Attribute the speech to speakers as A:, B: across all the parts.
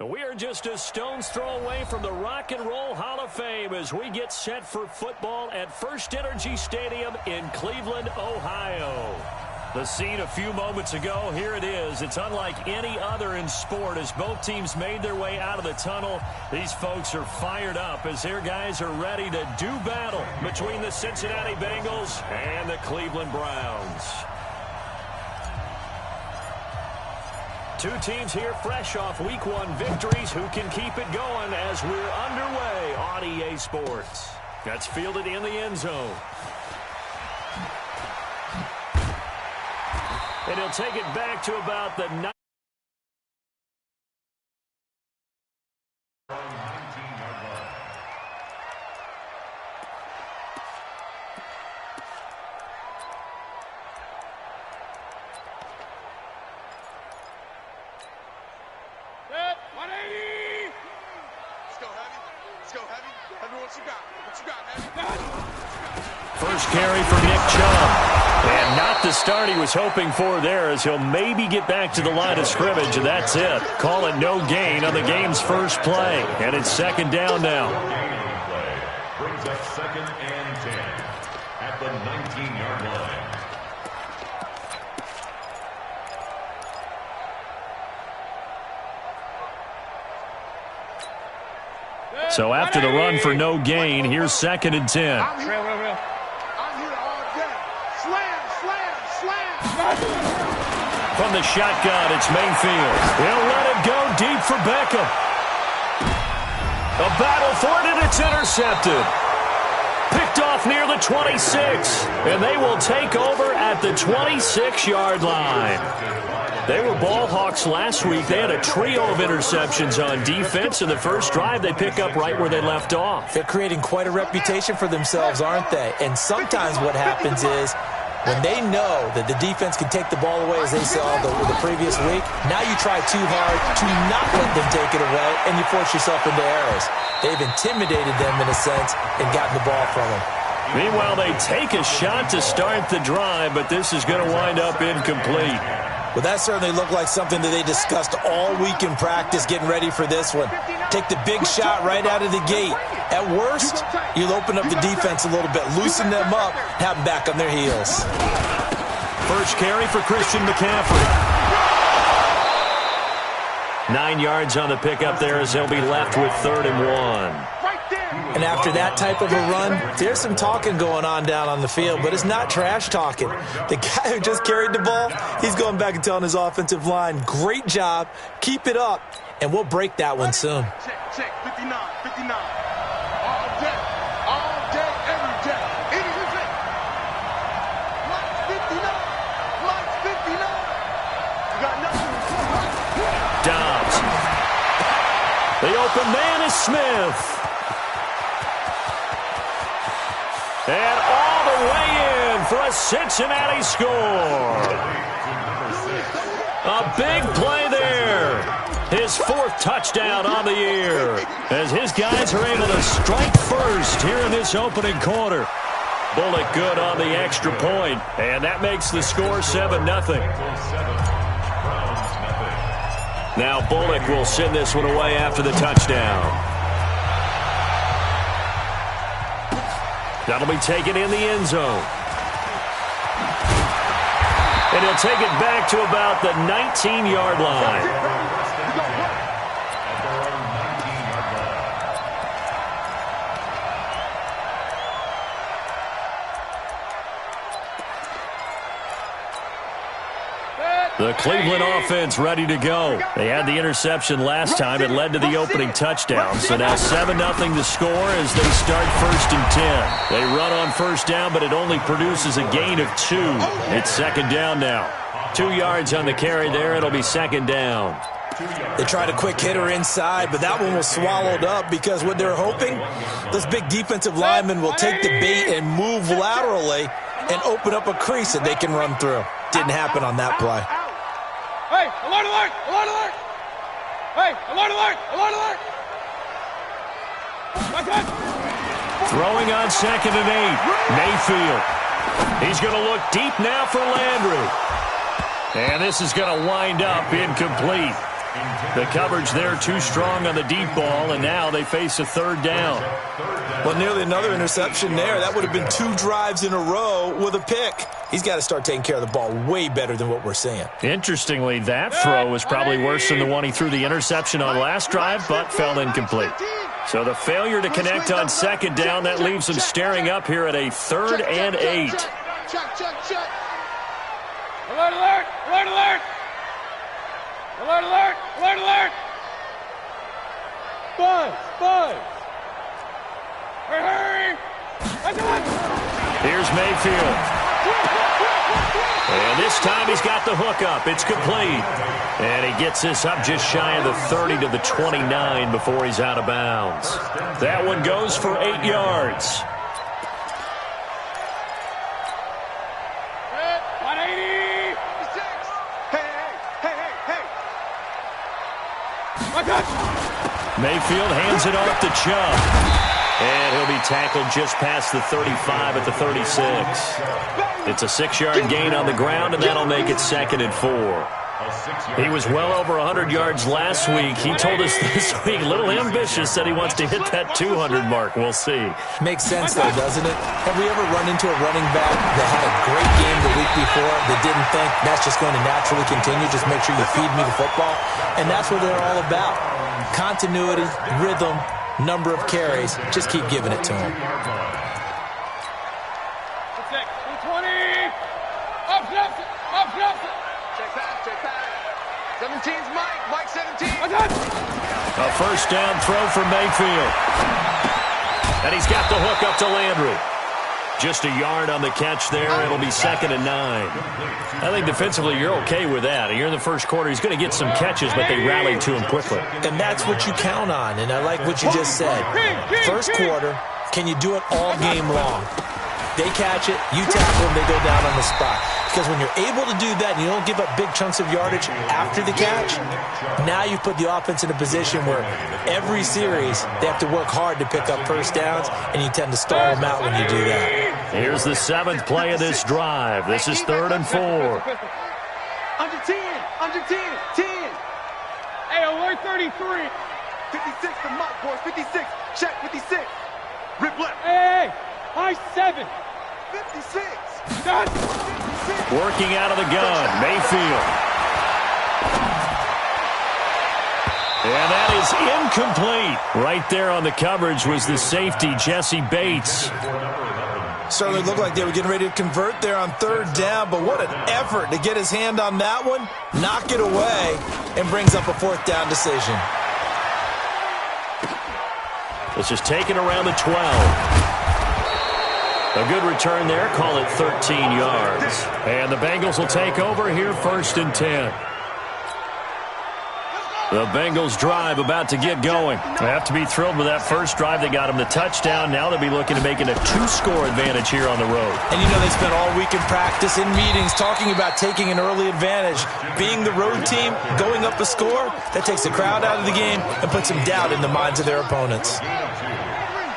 A: We are just a stone's throw away from the Rock and Roll Hall of Fame as we get set for football at First Energy Stadium in Cleveland, Ohio. The scene a few moments ago, here it is. It's unlike any other in sport as both teams made their way out of the tunnel. These folks are fired up as their guys are ready to do battle between the Cincinnati Bengals and the Cleveland Browns. Two teams here fresh off Week 1 victories who can keep it going as we're underway on EA Sports. That's fielded in the end zone. And he'll take it back to about the 9. First carry for Nick Chubb. And not the start he was hoping for there as he'll maybe get back to the line of scrimmage, and that's it. Call it no gain on the game's first play. And it's second down now.
B: Brings up 2nd and 10 at the 19-yard line.
A: So after the run for no gain, here's 2nd and 10. From the shotgun, it's Mayfield. He'll let it go deep for Beckham. A battle for it, and it's intercepted. Picked off near the 26, and they will take over at the 26-yard line. They were ball hawks last week. They had a trio of interceptions on defense. In the first drive, they pick up right where they left off.
C: They're creating quite a reputation for themselves, aren't they? And sometimes what happens is when they know that the defense can take the ball away, as they saw the previous week, now you try too hard to not let them take it away, and you force yourself into errors. They've intimidated them in a sense and gotten the ball from them.
A: Meanwhile, they take a shot to start the drive, but this is going to wind up incomplete.
C: Well, that certainly looked like something that they discussed all week in practice, getting ready for this one. Take the big shot right out of the gate. At worst, you'll open up the defense a little bit, loosen them up, have them back on their heels.
A: First carry for Christian McCaffrey. 9 yards on the pickup there as they'll be left with 3rd and 1.
C: And after that type of a run, there's some talking going on down on the field, but it's not trash talking. The guy who just carried the ball, he's going back and telling his offensive line, great job, keep it up, and we'll break that one soon.
D: Check, 59, 59. All day, every day. It is it. Mike's 59, You got nothing.
A: Dobbs. The open man is Smith. And all the way in for a Cincinnati score. A big play there. His 4th touchdown on the year as his guys are able to strike first here in this opening quarter. Bullock good on the extra point, and that makes the score 7-0. Now Bullock will send this one away after the touchdown. That'll be taken in the end zone. And he'll take it back to about the 19-yard line. The Cleveland offense ready to go. They had the interception last time. It led to the opening touchdown. So now 7-0 the score as they start 1st and 10. They run on first down, but it only produces a gain of 2. It's 2nd down now. 2 yards on the carry there. It'll be 2nd down.
C: They tried a quick hitter inside, but that one was swallowed up because what they're hoping, those big defensive linemen will take the bait and move laterally and open up a crease that they can run through. Didn't happen on that play.
D: Hey, alert, alert, alert, alert. Hey, alert, alert, alert, alert.
A: Throwing on 2nd and 8. Mayfield. He's going to look deep now for Landry. And this is going to wind up incomplete. The coverage there too strong on the deep ball, and now they face a third down.
C: Well, nearly another interception there. That would have been 2 drives in a row with a pick. He's got to start taking care of the ball way better than what we're seeing.
A: Interestingly, that throw was probably worse than the one he threw the interception on last drive, but fell incomplete. So the failure to connect on second down, that leaves him staring up here at a 3rd and 8.
D: Check. Alert, alert! Alert, alert! Alert, alert! Alert, alert! Buzz! Hurry!
A: Here's Mayfield. And this time he's got the hook up. It's complete. And he gets this up just shy of the 30 to the 29 before he's out of bounds. That one goes for 8 yards.
D: 180! Hey!
A: Mayfield hands it off to Chubb. And he'll be tackled just past the 35 at the 36. It's a 6-yard gain on the ground, and that'll make it 2nd and 4. He was well over 100 yards last week. He told us this week, a little ambitious, that he wants to hit that 200 mark. We'll see.
C: Makes sense, though, doesn't it? Have we ever run into a running back that had a great game the week before that didn't think that's just going to naturally continue? Just make sure you feed me the football. And that's what they're all about. Continuity, rhythm, number of carries. Just keep giving it to him.
D: 20! Up! Check back. 17's Mike 17.
A: A first down throw for Mayfield. And he's got the hook up to Landry. Just a yard on the catch there. It'll be 2nd and 9. I think defensively you're okay with that. Here in the first quarter, he's going to get some catches, but they rallied to him quickly.
C: And that's what you count on, and I like what you just said. First quarter, can you do it all game long? They catch it, you tackle them, they go down on the spot. Because when you're able to do that and you don't give up big chunks of yardage after the catch, now you put the offense in a position where every series they have to work hard to pick up first downs, and you tend to stall them out when you do that.
A: Here's the 7th play of this drive. This is 3rd and 4.
D: Under 10. Hey, alert 33. 56 to Mike, boys. 56. Check 56. Rip left. Hey, high 7. 56. Done. 56.
A: Working out of the gun, Mayfield. And that is incomplete. Right there on the coverage was the safety, Jesse Bates.
C: Certainly looked like they were getting ready to convert there on 3rd down, but what an effort to get his hand on that one, knock it away, and brings up a 4th down decision.
A: This is taken around the 12. A good return there, call it 13 yards. And the Bengals will take over here, 1st and 10. The Bengals drive about to get going. They have to be thrilled with that first drive. They got them the touchdown. Now they'll be looking to make it a 2-score advantage here on the road.
C: And you know they spent all week in practice, in meetings, talking about taking an early advantage. Being the road team, going up a score, that takes the crowd out of the game and puts some doubt in the minds of their opponents.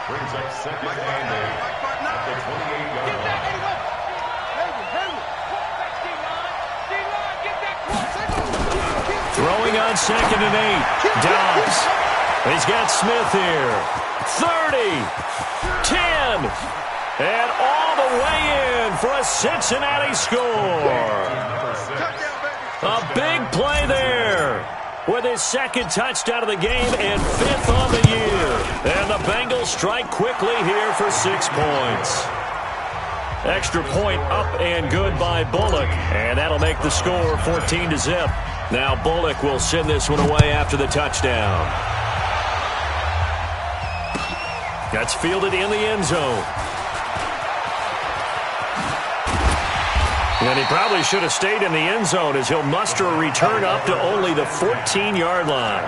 B: Brings up 2nd and 8 at the 28-yard line.
A: Throwing on 2nd and 8. Dobbs. He's got Smith here. 30. 10. And all the way in for a Cincinnati score. A big play there with his 2nd touchdown of the game and 5th on the year. And the Bengals strike quickly here for 6 points. Extra point up and good by Bullock. And that'll make the score 14-0. Now Bullock will send this one away after the touchdown. That's fielded in the end zone. And he probably should have stayed in the end zone as he'll muster a return up to only the 14-yard line.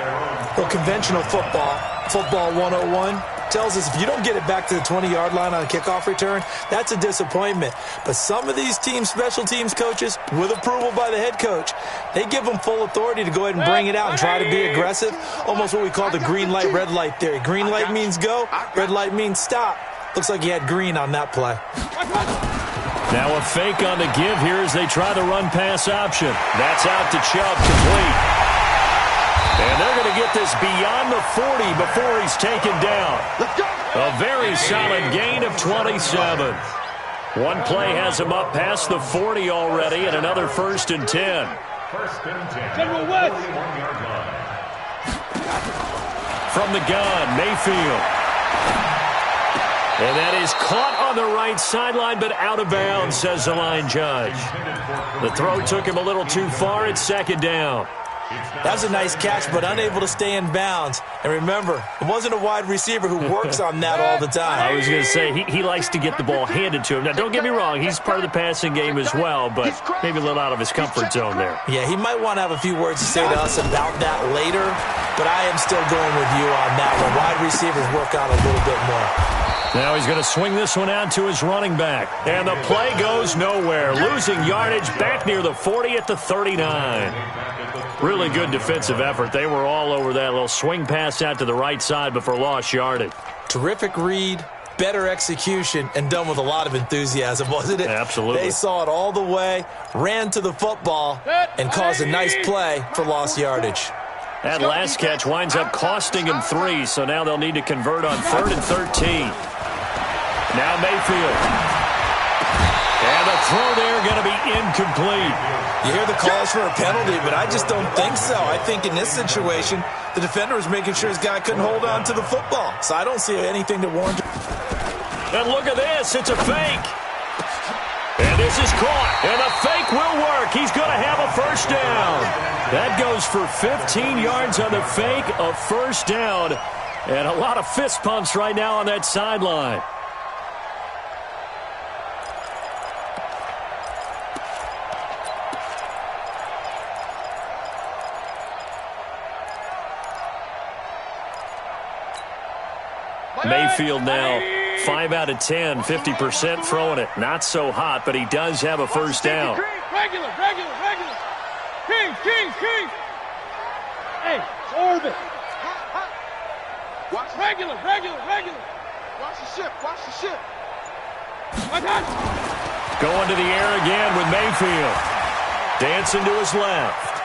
C: Well, conventional football 101, tells us if you don't get it back to the 20-yard line on a kickoff return, that's a disappointment. But some of these teams, special teams coaches, with approval by the head coach, they give them full authority to go ahead and bring it out and try to be aggressive, almost what we call the green light, red light theory. Green light means go, red light means stop. Looks like he had green on that play.
A: Now a fake on the give here as they try the run-pass option. That's out to Chubb, complete. And they're going to get this beyond the 40 before he's taken down. A very solid gain of 27. One play has him up past the 40 already, and another 1st and 10.
B: First and 10.
D: General West.
B: 41-yard line.
A: From the gun, Mayfield. And that is caught on the right sideline, but out of bounds, says the line judge. The throw took him a little too far. It's 2nd down.
C: That was a nice catch, but unable to stay in bounds. And remember, it wasn't a wide receiver who works on that all the time.
A: I was going to say, he likes to get the ball handed to him. Now, don't get me wrong, he's part of the passing game as well, but maybe a little out of his comfort zone there.
C: Yeah, he might want to have a few words to say to us about that later, but I am still going with you on that one. Wide receivers work on a little bit more.
A: Now he's going to swing this one out to his running back. And the play goes nowhere. Losing yardage back near the 40 at the 39. Really good defensive effort. They were all over that little swing pass out to the right side before lost yardage.
C: Terrific read, better execution, and done with a lot of enthusiasm, wasn't it?
A: Absolutely.
C: They saw it all the way, ran to the football, and caused a nice play for lost yardage.
A: That last catch winds up costing him 3, so now they'll need to convert on 3rd and 13. Now Mayfield. And the throw there going to be incomplete.
C: You hear the calls for a penalty, but I just don't think so. I think in this situation, the defender was making sure his guy couldn't hold on to the football. So I don't see anything to warrant.
A: And look at this. It's a fake. And this is caught. And the fake will work. He's going to have a 1st down. That goes for 15 yards on the fake, a 1st down. And a lot of fist pumps right now on that sideline. Mayfield now 5 out of 10, 50% throwing it. Not so hot, but he does have a 1st down.
D: Regular. King. Hey, it's orbit. Regular. Watch the ship.
A: Going to the air again with Mayfield. Dancing to his left.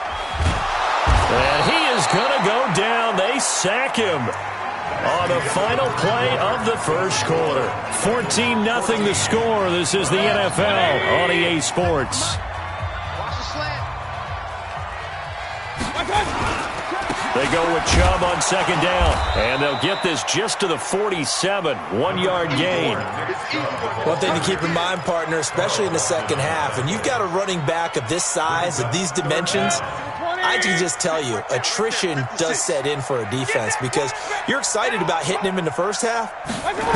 A: And he is going to go down. They sack him on the final play of the 1st quarter. 14-0 the score. This is the NFL on EA Sports.
D: Watch the slant.
A: They go with Chubb on 2nd down. And they'll get this just to the 47. 1-yard gain.
C: One thing to keep in mind, partner, especially in the second half, and you've got a running back of this size, of these dimensions, I can just tell you, attrition does set in for a defense because you're excited about hitting him in the first half.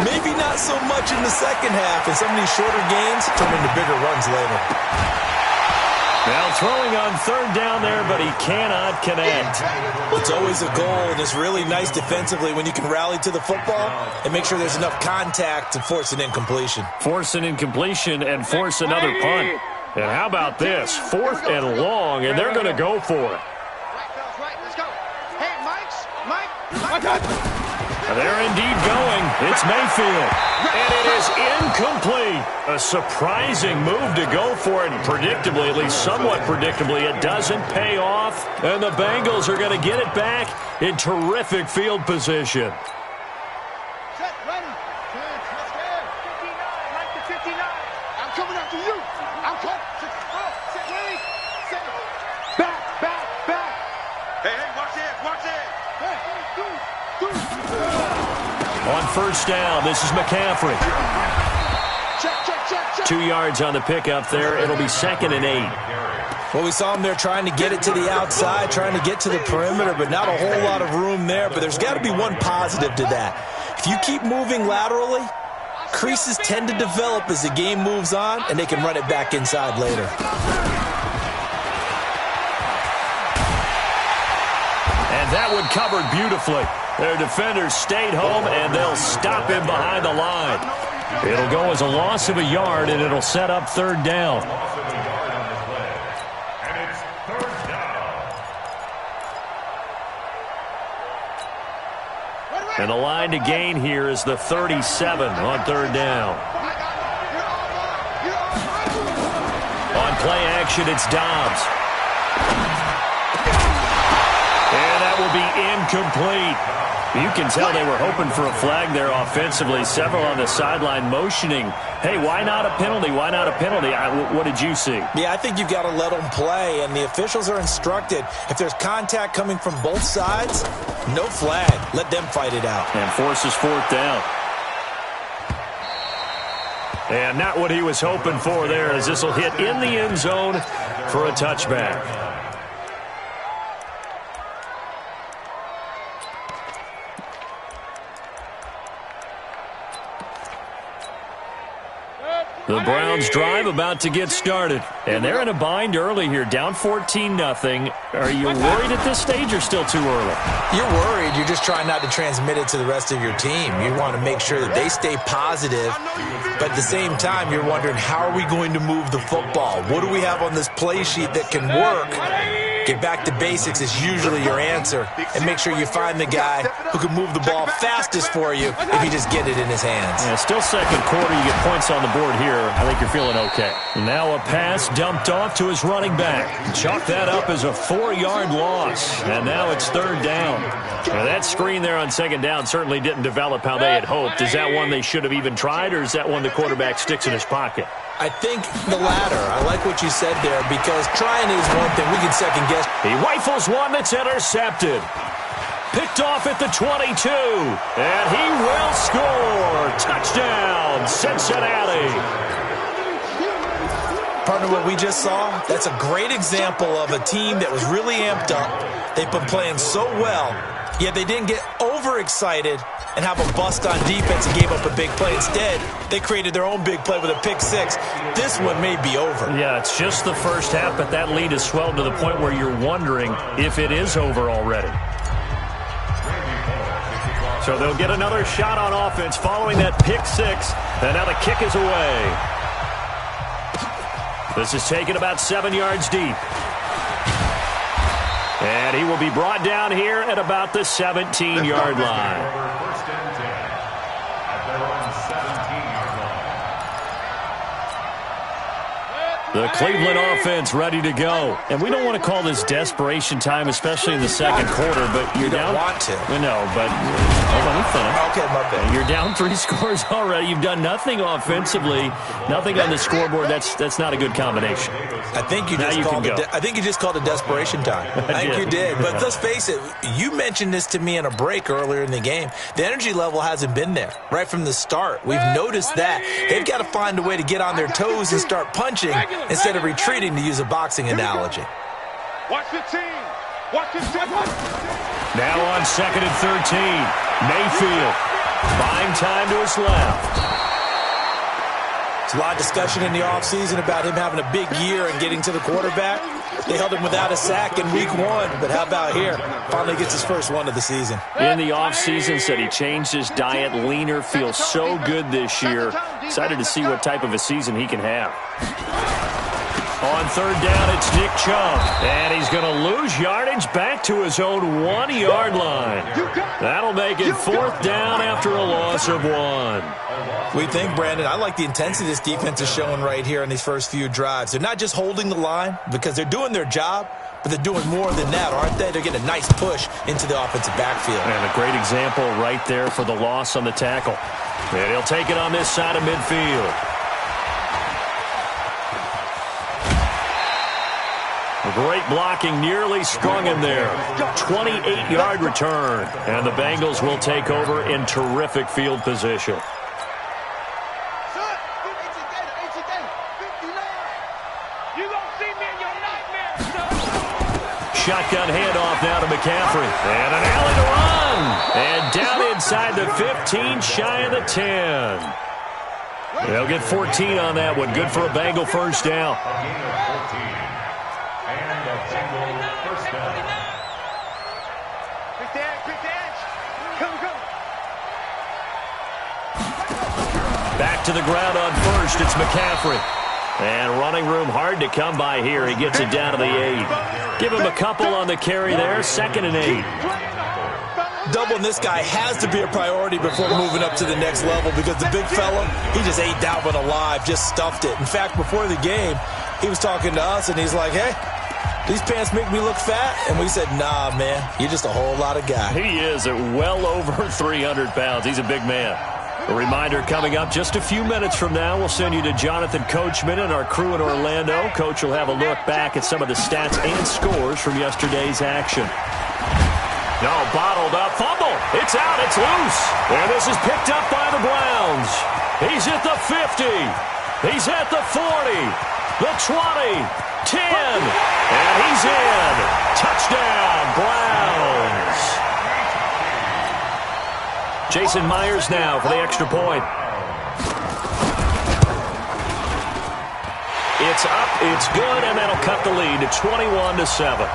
C: Maybe not so much in the second half, and some of these shorter gains turn into bigger runs later.
A: Now throwing on 3rd down there, but he cannot connect.
C: It's always a goal, and it's really nice defensively when you can rally to the football and make sure there's enough contact to force an incompletion.
A: Force an incompletion and force another punt. And how about this? 4th and long, and they're going to go for it.
D: Right, let's go. Hey, Mike.
A: They're indeed going. It's Mayfield. And it is incomplete. A surprising move to go for it. And predictably, at least somewhat predictably, it doesn't pay off. And the Bengals are going to get it back in terrific field position.
D: Set, ready. Let's go. 59, Mike to 59. I'm coming after you. I'm coming. Set, ready. Set. Back. Hey, watch it. Hey, do.
A: On 1st down, this is McCaffrey.
D: Check.
A: 2 yards on the pickup there. It'll be 2nd and 8.
C: Well, we saw him there trying to get it to the outside, trying to get to the perimeter, but not a whole lot of room there. But there's got to be one positive to that. If you keep moving laterally, creases tend to develop as the game moves on, and they can run it back inside later.
A: And that one covered beautifully. Their defenders stayed home, and they'll stop him behind the line. It'll go as a loss of a yard, and it'll set up 3rd down.
B: And it's 3rd down.
A: And the line to gain here is the 37 on 3rd down. Play action, it's Dobbs. And that will be incomplete. You can tell they were hoping for a flag there offensively. Several on the sideline motioning, hey, why not a penalty? Why not a penalty? What did you see?
C: Yeah, I think you've got to let them play, and the officials are instructed. If there's contact coming from both sides, no flag. Let them fight it out.
A: And forces fourth down. And not what he was hoping for there, as this will hit in the end zone for a touchback. The Browns drive about to get started. And they're in a bind early here, down 14-0. Are you worried at this stage or still too early?
C: You're worried. You're just trying not to transmit it to the rest of your team. You want to make sure that they stay positive. But at the same time, you're wondering, how are we going to move the football? What do we have on this play sheet that can work? Get back to basics is usually your answer. And make sure you find the guy who can move the ball fastest for you if you just get it in his hands.
A: Yeah, still second quarter. You get points on the board here. I think you're feeling okay. Now a pass dumped off to his running back. Chalk that up as a 4-yard loss. And now it's third down. Now that screen there on second down certainly didn't develop how they had hoped. Is that one they should have even tried, or is that one the quarterback sticks in his pocket?
C: I think the latter. I like what you said there, because trying is one thing. We can second guess.
A: He rifles one that's intercepted. Picked off at the 22. And he will score. Touchdown, Cincinnati.
C: Partner, what we just saw, that's a great example of a team that was really amped up. They've been playing so well, yet they didn't get overexcited and have a bust on defense and gave up a big play. Instead, they created their own big play with a pick six. This one may be over.
A: Yeah, it's just the first half, but that lead has swelled to the point where you're wondering if it is over already. So they'll get another shot on offense following that pick six, and now the kick is away. This is taken about 7 yards deep. And he will be brought down here at about the 17-yard line. The Cleveland offense ready to go. And we don't want to call this desperation time, especially in the second quarter, but you're down.
C: You don't want to.
A: No, but let me finish.
C: Okay, my bad.
A: You're down 3 scores already. You've done nothing offensively, nothing on the scoreboard. That's not a good combination.
C: I think you just called it desperation time. I think you did. But let's face it, you mentioned this to me in a break earlier in the game. The energy level hasn't been there right from the start. We've noticed that. They've got to find a way to get on their toes and start punching instead of retreating, to use a boxing analogy.
D: Watch the team. Watch the team.
A: Now on 2nd and 13. Mayfield buying time to his left.
C: There's a lot of discussion in the offseason about him having a big year and getting to the quarterback. They held him without a sack in week 1, but how about here? Finally gets his first one of the season.
A: In the offseason, said he changed his diet, leaner, feels so good this year. Excited to see what type of a season he can have. On 3rd down, it's Nick Chubb. And he's going to lose yardage back to his own 1-yard line. That'll make it 4th down after a loss of 1.
C: We think, Brandon, I like the intensity this defense is showing right here in these first few drives. They're not just holding the line because they're doing their job, but they're doing more than that, aren't they? They're getting a nice push into the offensive backfield.
A: And a great example right there for the loss on the tackle. And he'll take it on this side of midfield. Great blocking, nearly sprung him there. 28-yard return. And the Bengals will take over in terrific field position. Shotgun handoff now to McCaffrey. And an alley to run. And down inside the 15, shy of the 10. They'll get 14 on that one. Good for a Bengal first down. Back to the ground on first. It's McCaffrey. And running room hard to come by here. He gets it down to the 8. Give him a couple on the carry there. 2nd and 8.
C: Doubling this guy has to be a priority before moving up to the next level, because the big fella, he just ate that one alive, just stuffed it. In fact, before the game, he was talking to us, and he's like, hey, these pants make me look fat. And we said, nah, man, you're just a whole lot of guy.
A: He is at well over 300 pounds. He's a big man. A reminder coming up just a few minutes from now. We'll send you to Jonathan Coachman and our crew in Orlando. Coach will have a look back at some of the stats and scores from yesterday's action. No, bottled up. Fumble. It's out. It's loose. And this is picked up by the Browns. He's at the 50. He's at the 40. The 20. 10. And he's in. Touchdown, Browns. Jason Myers now for the extra point. It's up, it's good, and that'll cut the lead to 21-7.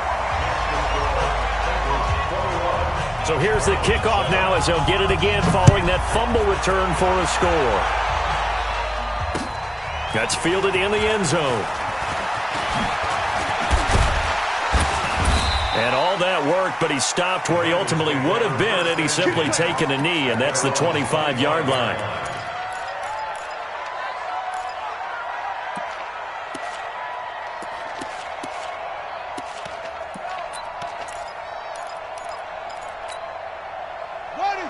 A: So here's the kickoff now as they'll get it again following that fumble return for a score. That's fielded in the end zone. And all that worked, but he stopped where he ultimately would have been had he simply taken a knee, and that's the 25-yard line.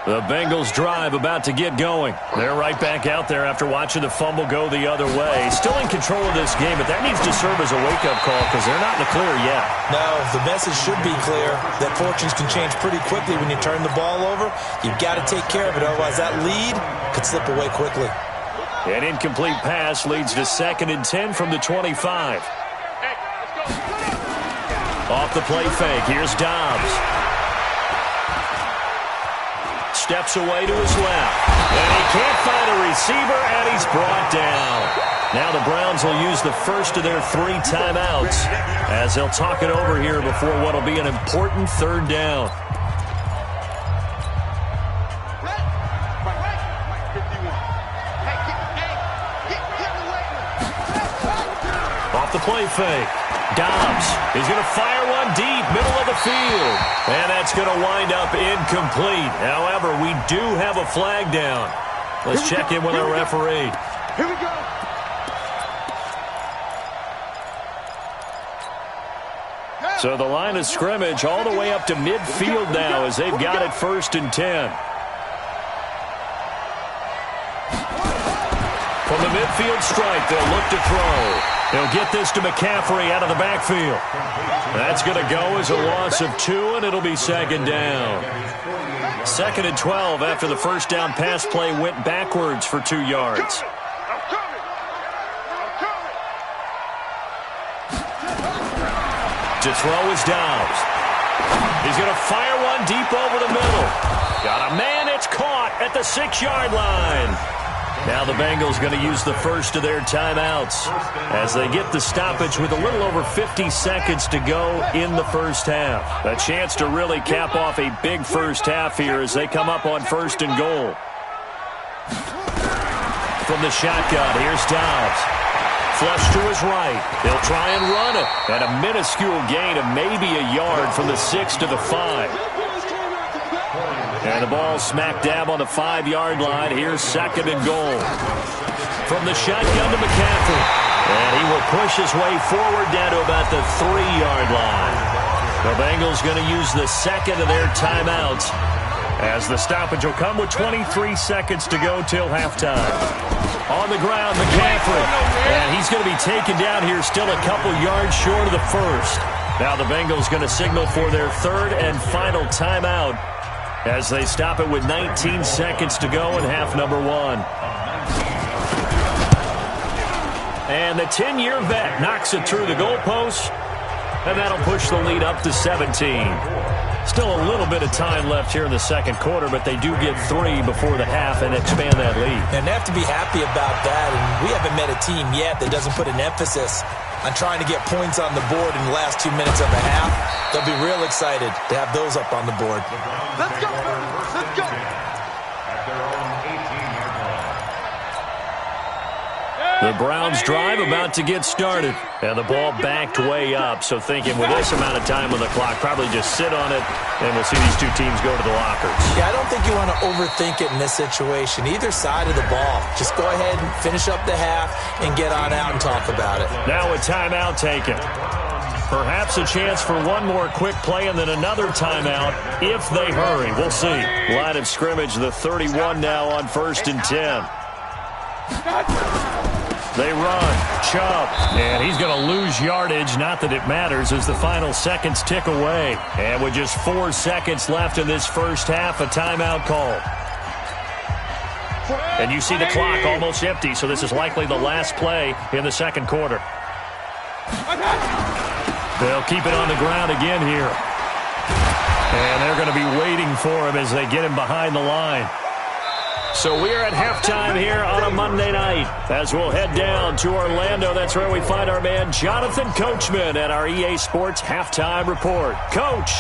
A: The Bengals drive about to get going. They're right back out there after watching the fumble go the other way. Still in control of this game, but that needs to serve as a wake-up call because they're not in the clear yet.
C: No, the message should be clear that fortunes can change pretty quickly when you turn the ball over. You've got to take care of it, otherwise that lead could slip away quickly.
A: An incomplete pass leads to 2nd and 10 from the 25. Off the play fake, here's Dobbs. Steps away to his left. And he can't find a receiver, and he's brought down. Now the Browns will use the first of their 3 timeouts as they'll talk it over here before what will be an important 3rd down. Off the play fake. Dobbs is going to fire one deep, middle of the field. And that's going to wind up incomplete. However, we do have a flag down. Let's check in with our referee.
D: Here we go.
A: So the line of scrimmage all the way up to midfield now as they've got it 1st and 10. From the midfield stripe, they'll look to throw. They'll get this to McCaffrey out of the backfield. That's going to go as a loss of 2, and it'll be 2nd down. 2nd and 12 after the first down pass play went backwards for 2 yards. To throw is Dobbs. He's going to fire one deep over the middle. Got a man, it's caught at the 6-yard line. Now the Bengals going to use the first of their timeouts as they get the stoppage with a little over 50 seconds to go in the first half. A chance to really cap off a big first half here as they come up on 1st and goal. From the shotgun, here's Dobbs. Flush to his right. They'll try and run it. And a minuscule gain of maybe a yard from the 6 to the 5. And the ball smack dab on the 5-yard line. Here's 2nd and goal. From the shotgun to McCaffrey. And he will push his way forward down to about the 3-yard line. The Bengals going to use the 2nd of their timeouts as the stoppage will come with 23 seconds to go till halftime. On the ground, McCaffrey. And he's going to be taken down here still a couple yards short of the first. Now the Bengals going to signal for their 3rd and final timeout as they stop it with 19 seconds to go in half number 1. And the 10-year vet knocks it through the goalpost, and that'll push the lead up to 17. Still a little bit of time left here in the 2nd quarter, but they do get 3 before the half and expand that lead.
C: And they have to be happy about that, and we haven't met a team yet that doesn't put an emphasis on trying to get points on the board in the last 2 minutes of the half. They'll be real excited to have those up on the board.
D: Let's go, let's go.
A: The Browns drive about to get started. And the ball backed way up. So thinking with this amount of time on the clock, probably just sit on it, and we'll see these 2 teams go to the lockers.
C: Yeah, I don't think you want to overthink it in this situation. Either side of the ball. Just go ahead and finish up the half and get on out and talk about it.
A: Now a timeout taken. Perhaps a chance for one more quick play and then another timeout if they hurry. We'll see. Line of scrimmage, the 31 now on 1st and 10. They run. Chubb. And he's going to lose yardage. Not that it matters as the final seconds tick away. And with just 4 seconds left in this first half, a timeout call. And you see the clock almost empty, so this is likely the last play in the second quarter. They'll keep it on the ground again here. And they're going to be waiting for him as they get him behind the line. So we're at halftime here on a Monday night as we'll head down to Orlando. That's where we find our man Jonathan Coachman at our EA Sports Halftime Report. Coach.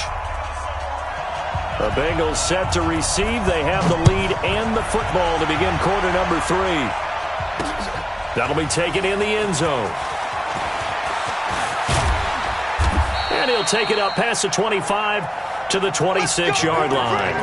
A: The Bengals set to receive. They have the lead and the football to begin quarter number 3. That'll be taken in the end zone. And he'll take it up past the 25 to the 26-yard line.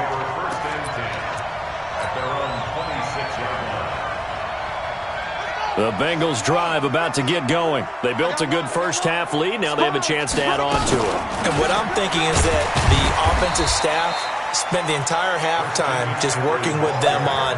A: The Bengals drive about to get going. They built a good first-half lead. Now they have a chance to add on to it.
C: And what I'm thinking is that the offensive staff spent the entire halftime just working with them on,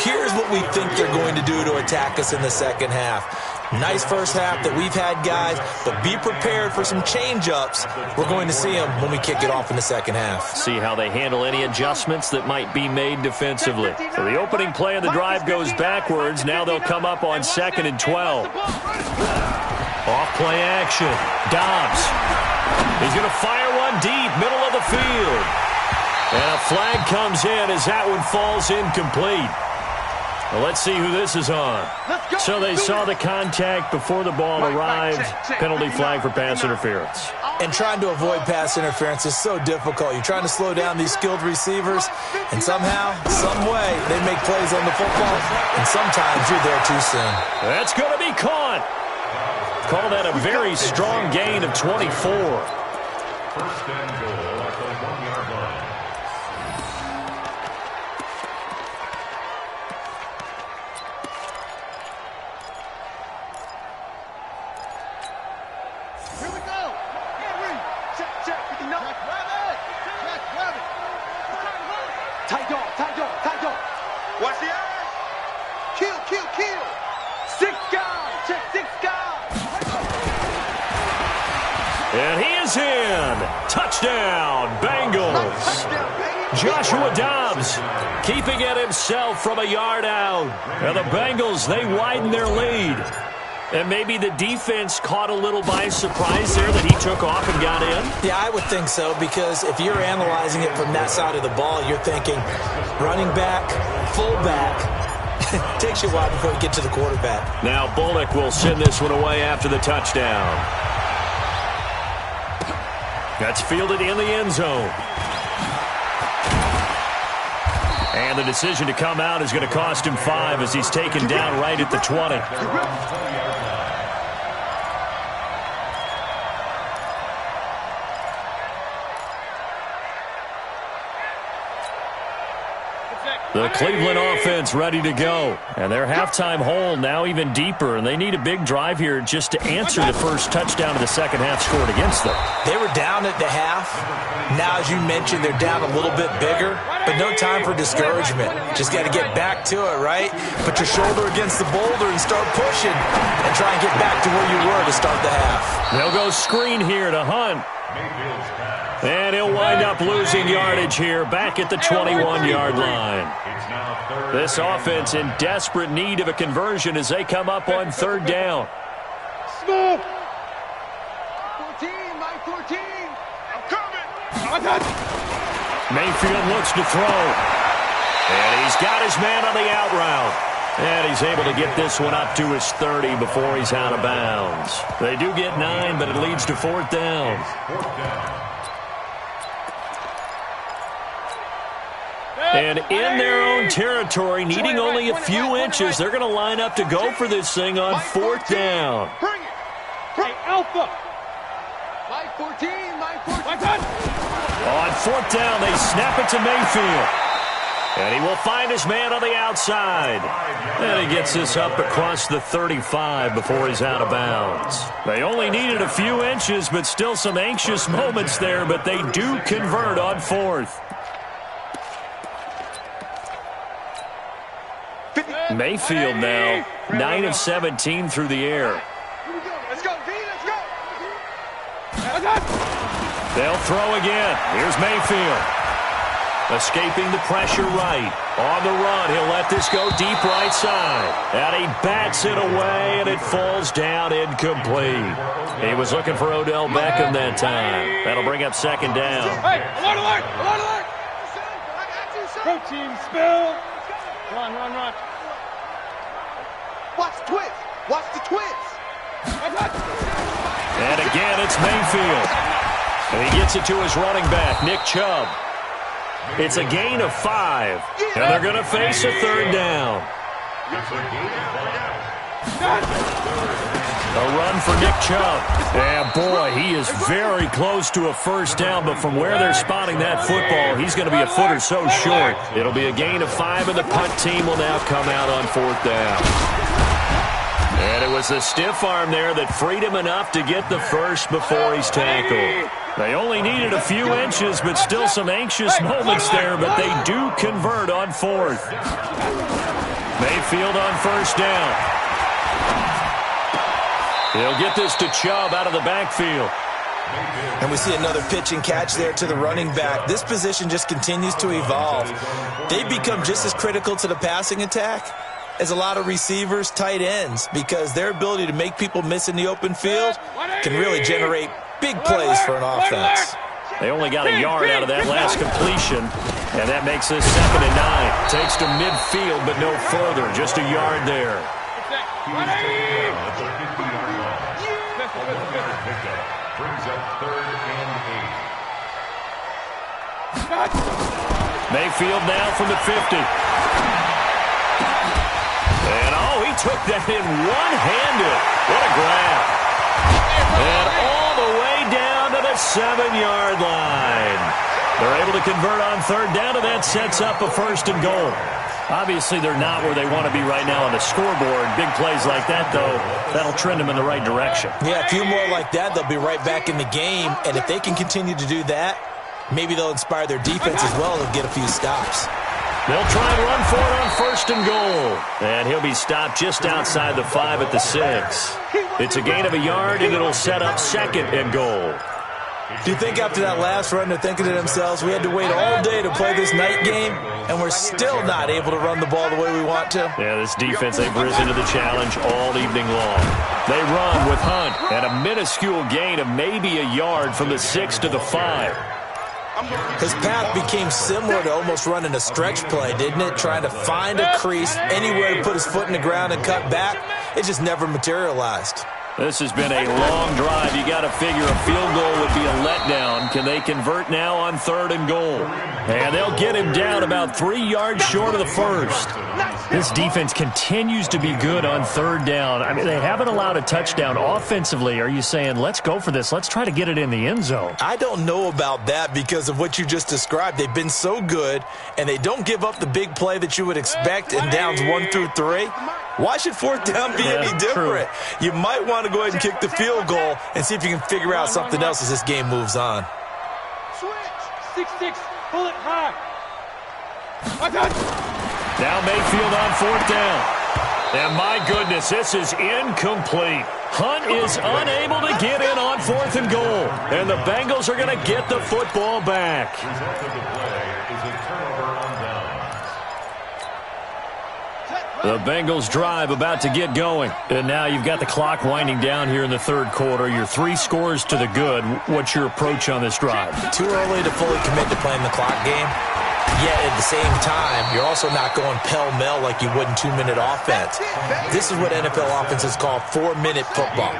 C: here's what we think they're going to do to attack us in the second half. Nice first half that we've had, guys, but be prepared for some change-ups. We're going to see them when we kick it off in the second half.
A: See how they handle any adjustments that might be made defensively. So the opening play of the drive goes backwards. Now they'll come up on 2nd and 12. Off play action. Dobbs. He's going to fire one deep, middle of the field. And a flag comes in as that one falls incomplete. Well, let's see who this is on. So they saw the contact before the ball arrived. Penalty flag for pass interference.
C: And trying to avoid pass interference is so difficult. You're trying to slow down these skilled receivers, and somehow, some way, they make plays on the football, and sometimes you're there too soon.
A: That's going to be caught. Call that a very strong gain of 24.
B: First and goal at the 1-yard line.
D: Watch the eye. Kill. 6 guys. Check 6 guys.
A: And he is in. Touchdown, Bengals. Joshua Dobbs keeping it himself from a yard out. And the Bengals, they widen their lead. And maybe the defense caught a little by surprise there that he took off and got in?
C: Yeah, I would think so, because if you're analyzing it from that side of the ball, you're thinking running back, fullback. It takes you a while before you get to the quarterback.
A: Now Bullock will send this one away after the touchdown. That's fielded in the end zone. And the decision to come out is going to cost him 5 as he's taken down right at the 20. The Cleveland offense ready to go. And their halftime hole now even deeper. And they need a big drive here just to answer the first touchdown of the second half scored against them.
C: They were down at the half. Now, as you mentioned, they're down a little bit bigger. But no time for discouragement. Just got to get back to it, right? Put your shoulder against the boulder and start pushing. And try and get back to where you were to start the half.
A: They'll go screen here to Hunt. And he'll wind up losing yardage here back at the 21-yard line. This offense in desperate need of a conversion as they come up on 3rd down.
D: 14, my 14. I'm coming.
A: Mayfield looks to throw. And he's got his man on the out route. And he's able to get this one up to his 30 before he's out of bounds. They do get 9, but it leads to 4th down. And in their own territory, needing only a few inches, they're going to line up to go for this thing on 4th down.
D: Bring it. Hey, Alpha. My 14, my 14.
A: On 4th down, they snap it to Mayfield. And he will find his man on the outside. And he gets this up across the 35 before he's out of bounds. They only needed a few inches, but still some anxious moments there, but they do convert on fourth. Mayfield now, 9 of 17 through the air.
D: Let's go, D, let's go.
A: They'll throw again. Here's Mayfield. Escaping the pressure right. On the run, he'll let this go deep right side. And he bats it away, and it falls down incomplete. He was looking for Odell Beckham that time. That'll bring up second down.
D: Hey, alert, alert, alert, alert. Go team, spill. Run, run, run. Watch the twist. Watch the twist.
A: And again, it's Mayfield. And he gets it to his running back, Nick Chubb. It's a gain of 5. And they're going to face a third down. A run for Nick Chubb. And boy, he is very close to a first down, but from where they're spotting that football, he's going to be a foot or so short. It'll be a gain of 5, and the punt team will now come out on fourth down. And it was the stiff arm there that freed him enough to get the first before he's tackled. They only needed a few inches, but still some anxious moments there, but they do convert on fourth. Mayfield on first down. He'll get this to Chubb out of the backfield.
C: And we see another pitch and catch there to the running back. This position just continues to evolve. They've become just as critical to the passing attack as a lot of receivers, tight ends, because their ability to make people miss in the open field can really generate big plays for an offense.
A: They only got a yard out of that last completion, and that makes this 2nd and 9. Takes to midfield, but no further, just a yard there.
B: That's a 50-yard loss. Another pickup brings up 3rd and 8.
A: Mayfield now from the 50. And, oh, he took that in one-handed. What a grab. And all the way down to the 7-yard line. They're able to convert on third down, and that sets up a 1st and goal. Obviously, they're not where they want to be right now on the scoreboard. Big plays like that, though, that'll trend them in the right direction.
C: Yeah, a few more like that, they'll be right back in the game. And if they can continue to do that, maybe they'll inspire their defense as well and get a few stops.
A: They'll try and run for it on 1st and goal. And he'll be stopped just outside the 5 at the 6. It's a gain of a yard, and it'll set up 2nd and goal.
C: Do you think after that last run they're thinking to themselves, we had to wait all day to play this night game, and we're still not able to run the ball the way we want to?
A: Yeah, this defense, they've risen to the challenge all evening long. They run with Hunt, and a minuscule gain of maybe a yard from the 6 to the 5.
C: His path became similar to almost running a stretch play, didn't it? Trying to find a crease, anywhere to put his foot in the ground and cut back. It just never materialized.
A: This has been a long drive. You got to figure a field goal would be a letdown. Can they convert now on 3rd and goal? And they'll get him down about 3 yards short of the 1st. This defense continues to be good on 3rd down. I mean, they haven't allowed a touchdown offensively. Are you saying, let's go for this? Let's try to get it in the end zone.
C: I don't know about that because of what you just described. They've been so good, and they don't give up the big play that you would expect in downs 1 through 3. Why should 4th down be any different?
A: True.
C: You might want to go ahead and kick the field goal and see if you can figure out something else as this game moves on.
D: Switch. 6-6. Pull it high.
A: Now Mayfield on 4th down. And my goodness, this is incomplete. Hunt is unable to get in on 4th and goal. And the Bengals are going to get the football back.
B: Result of the play is a turnover on downs.
A: The Bengals drive about to get going. And now you've got the clock winding down here in the 3rd quarter. You're 3 scores to the good. What's your approach on this drive?
C: Too early to fully commit to playing the clock game. Yet at the same time, you're also not going pell-mell like you would in 2-minute offense. This is what NFL offenses call 4-minute football.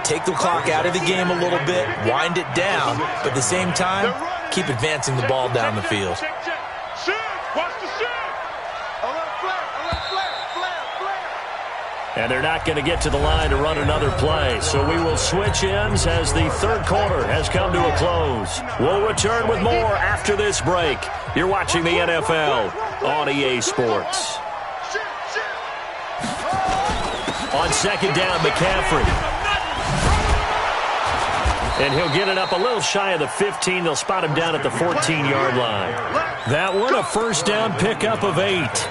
C: Take the clock out of the game a little bit, wind it down, but at the same time, keep advancing the ball down the field.
D: Watch the shit. Alert flare, flare, flare, flare.
A: And they're not going to get to the line to run another play. So we will switch ends as the third quarter has come to a close. We'll return with more after this break. You're watching the NFL on EA Sports. On second down, McCaffrey. And he'll get it up a little shy of the 15. They'll spot him down at the 14-yard line. That one, a first down pickup of 8.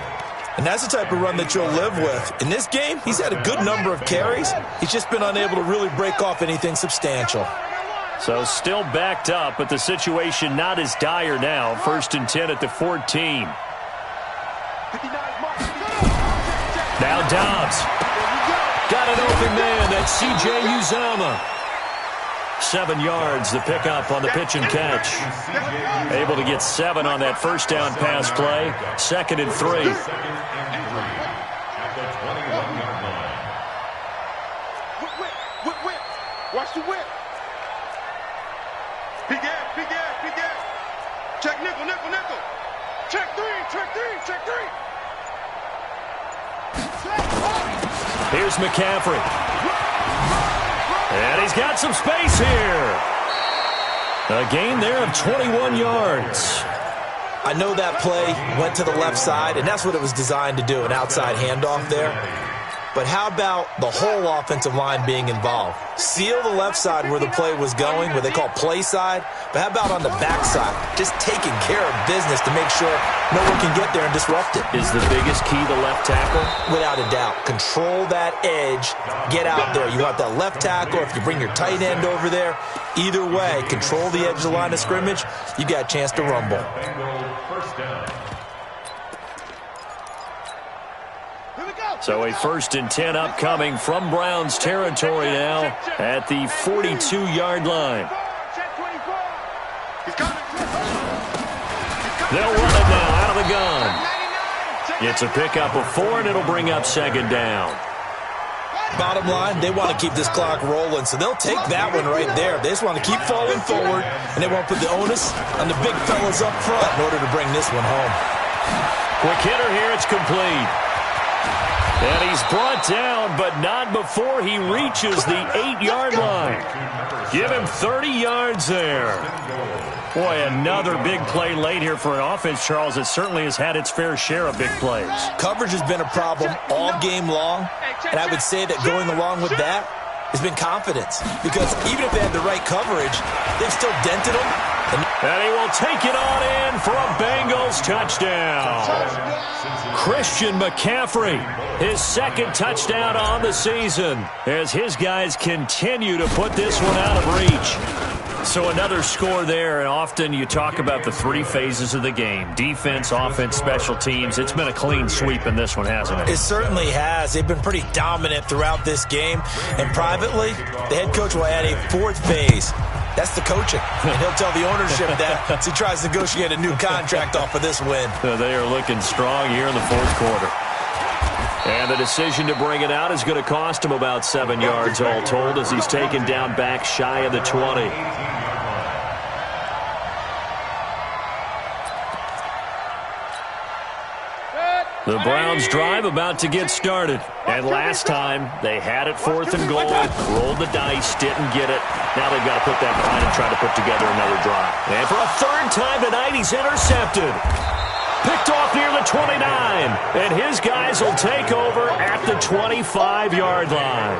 C: And that's the type of run that you'll live with. In this game, he's had a good number of carries. He's just been unable to really break off anything substantial.
A: So still backed up, but the situation not as dire now. First and 10 at the 14. Now Dobbs. Got an open man. That's C.J. Uzomah. 7 yards, the pickup on the pitch and catch. Able to get 7 on that first down pass play. Second and 3.
D: Watch the whip. Big gap. Check nickel. Check three.
A: Here's McCaffrey. And he's got some space here. A gain there of 21 yards.
C: I know that play went to the left side, and that's what it was designed to do, an outside handoff there. But how about the whole offensive line being involved? Seal the left side where the play was going, what they call play side. But how about on the back side? Just taking care of business to make sure no one can get there and disrupt it.
A: Is the biggest key the left tackle?
C: Without a doubt. Control that edge. Get out there. You want that left tackle. If you bring your tight end over there, either way, control the edge of the line of scrimmage, you got a chance to rumble.
A: So a first and 10 upcoming from Browns territory now at the 42-yard line. They'll run it now out of the gun. It's a pickup of 4, and it'll bring up second down.
C: Bottom line, they want to keep this clock rolling, so they'll take that one right there. They just want to keep falling forward, and they won't put the onus on the big fellas up front in order to bring this one home.
A: Quick hitter here, it's complete. And he's brought down, but not before he reaches the 8-yard line. Give him 30 yards there. Boy, another big play late here for an offense, Charles, that certainly has had its fair share of big plays.
C: Coverage has been a problem all game long, and I would say that going along with that has been confidence. Because even if they had the right coverage, they've still dented them.
A: And he will take it on in for a Bengals touchdown. Christian McCaffrey, his second touchdown on the season, as his guys continue to put this one out of reach. So another score there, and often you talk about the 3 phases of the game. Defense, offense, special teams. It's been a clean sweep in this one, hasn't it?
C: It certainly has. They've been pretty dominant throughout this game. And privately, the head coach will add a 4th phase. That's the coaching. And he'll tell the ownership that as he tries to negotiate a new contract off of this win.
A: They are looking strong here in the 4th quarter. And the decision to bring it out is going to cost him about 7 yards all told as he's taken down back shy of the 20. The Browns drive about to get started. And last time, they had it 4th and goal, rolled the dice, didn't get it. Now they've got to put that behind and try to put together another drive. And for a 3rd time tonight, he's intercepted. Picked off near the 29. And his guys will take over at the 25-yard line.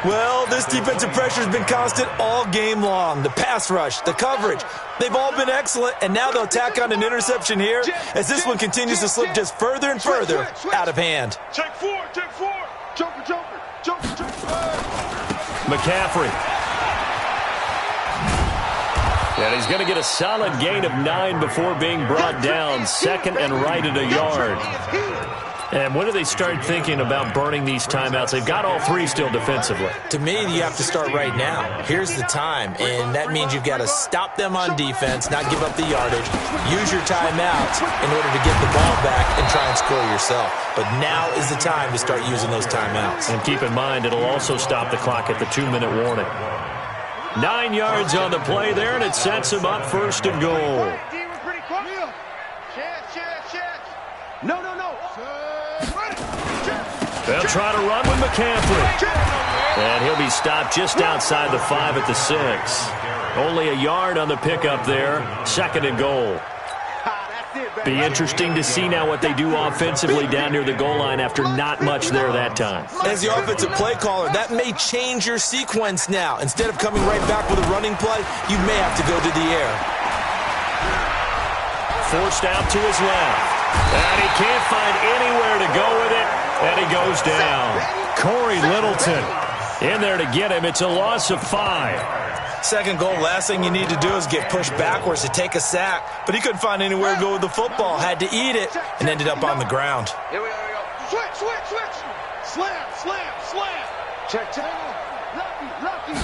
C: Well, this defensive pressure has been constant all game long. The pass rush, the coverage, they've all been excellent, and now they'll tack on an interception here as this one continues to slip just further and further out of hand.
D: Check 4. Joker.
A: McCaffrey. And he's going to get a solid gain of 9 before being brought down. Second and right at a yard. And when do they start thinking about burning these timeouts? They've got all 3 still defensively.
C: To me, you have to start right now. Here's the time, and that means you've got to stop them on defense, not give up the yardage, use your timeouts in order to get the ball back and try and score yourself. But now is the time to start using those timeouts.
A: And keep in mind, it'll also stop the clock at the 2-minute warning. 9 yards on the play there, and it sets him up 1st and goal. They'll try to run with McCaffrey. And he'll be stopped just outside the 5 at the 6. Only a yard on the pickup there. 2nd and goal. Be interesting to see now what they do offensively down near the goal line after not much there that time.
C: As the offensive play caller, that may change your sequence now. Instead of coming right back with a running play, you may have to go to the air.
A: Forced out to his left. And he can't find anywhere to go with it. And he goes down. Corey Littleton in there to get him. It's a loss of 5.
C: Second goal, last thing you need to do is get pushed backwards to take a sack. But he couldn't find anywhere to go with the football. Had to eat it and ended up on the ground.
D: Here we go. Switch. Slam. Check. Lucky.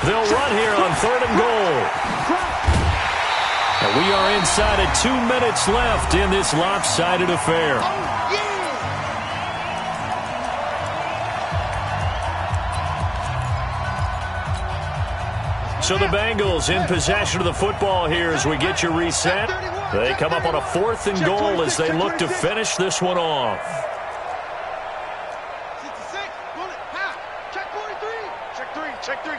A: They'll run here on 3rd and goal. And we are inside of 2 minutes left in this lopsided affair. So the Bengals in possession of the football here as we get you reset. They come up on a 4th and goal as they look to finish this one off.
D: Check 3.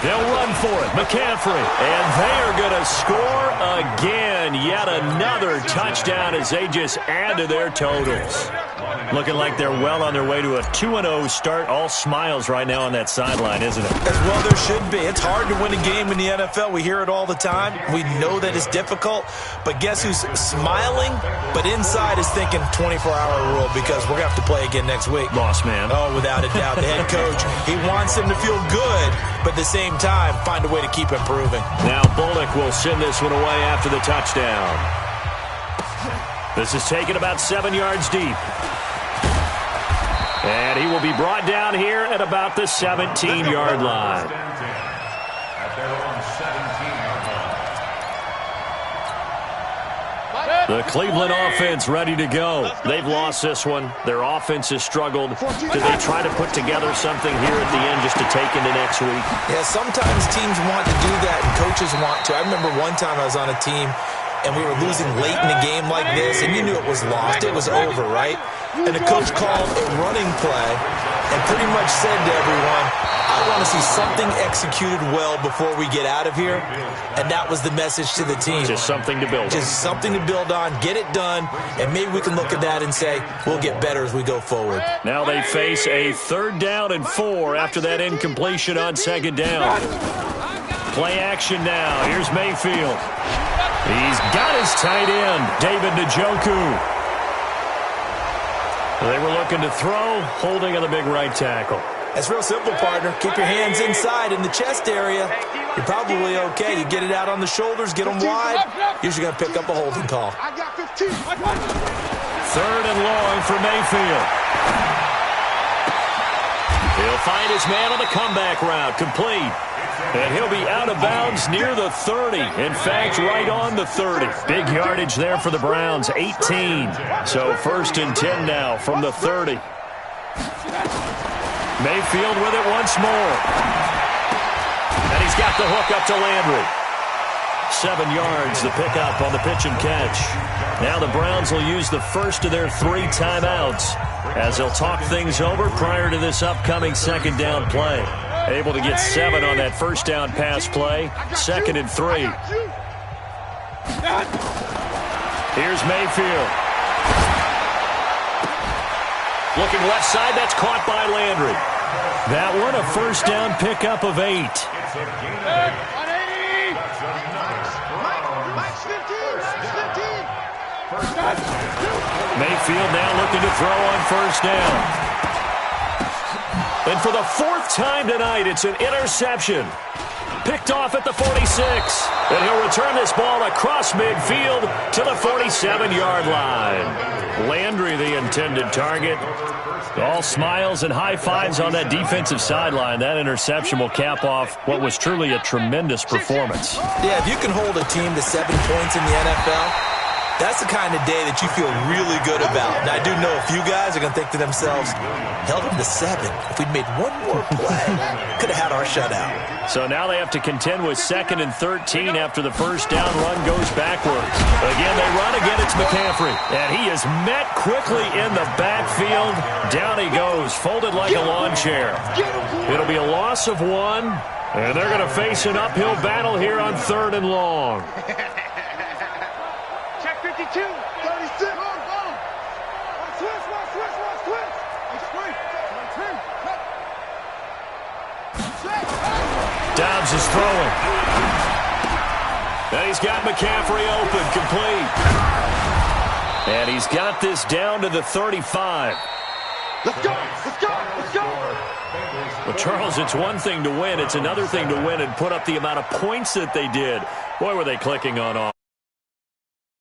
A: They'll run for it. McCaffrey. And they are going to score again. Yet another touchdown as they just add to their totals. Looking like they're well on their way to a 2-0 start. All smiles right now on that sideline, isn't it?
C: As well there should be. It's hard to win a game in the NFL. We hear it all the time. We know that it's difficult. But guess who's smiling? But inside is thinking 24-hour rule because we're going to have to play again next week.
A: Boss man.
C: Oh, without a doubt. The head coach, he wants them to feel good, but at the same time, find a way to keep improving.
A: Now Bullock will send this one away after the touchdown. This is taken about 7 yards deep. And he will be brought down here at about the 17-yard line. The Cleveland offense ready to go. They've lost this one. Their offense has struggled. Do they try to put together something here at the end just to take into next week?
C: Yeah, sometimes teams want to do that and coaches want to. I remember one time I was on a team and we were losing late in a game like this, and you knew it was lost. It was over, right? And the coach called a running play and pretty much said to everyone, I want to see something executed well before we get out of here. And that was the message to the team.
A: Just something to build on.
C: Just something to build on, get it done, and maybe we can look at that and say, we'll get better as we go forward.
A: Now they face a 3rd down and 4 after that incompletion on 2nd down. Play action now. Here's Mayfield. He's got his tight end, David Njoku. They were looking to throw, holding on the big right tackle.
C: It's real simple, partner. Keep your hands inside in the chest area. You're probably okay. You get it out on the shoulders, get them wide. Usually going to pick up a holding call.
A: 3rd and long for Mayfield. He'll find his man on the comeback route, complete. And he'll be out of bounds near the 30. In fact, right on the 30. Big yardage there for the Browns, 18. So 1st and 10 now from the 30. Mayfield with it once more. And he's got the hook up to Landry. 7 yards, the pickup on the pitch and catch. Now the Browns will use the first of their 3 timeouts as they'll talk things over prior to this upcoming 2nd down play. Able to get 7 on that 1st down pass play. 2nd and 3. Here's Mayfield. Looking left side, that's caught by Landry. That one a 1st down pickup of 8. Mayfield now looking to throw on 1st down. And for the 4th time tonight, it's an interception. Picked off at the 46. And he'll return this ball across midfield to the 47-yard line. Landry, the intended target. All smiles and high fives on that defensive sideline. That interception will cap off what was truly a tremendous performance.
C: Yeah, if you can hold a team to 7 points in the NFL, That's the kind of day that you feel really good about. Now, I do know a few guys are going to think to themselves, held him to 7. If we'd made one more play, could have had our shutout.
A: So now they have to contend with 2nd and 13 after the first down run goes backwards. Again, they run again. It's McCaffrey. And he is met quickly in the backfield. Down he goes, folded like a lawn chair. It'll be a loss of 1, and they're going to face an uphill battle here on 3rd and long.
D: Check 52. 36.
A: Dobbs is throwing. And he's got McCaffrey open, complete. And he's got this down to the 35.
D: Let's go. Let's go. Let's go.
A: Well, Charles, it's one thing to win. It's another thing to win and put up the amount of points that they did. Boy, were they clicking on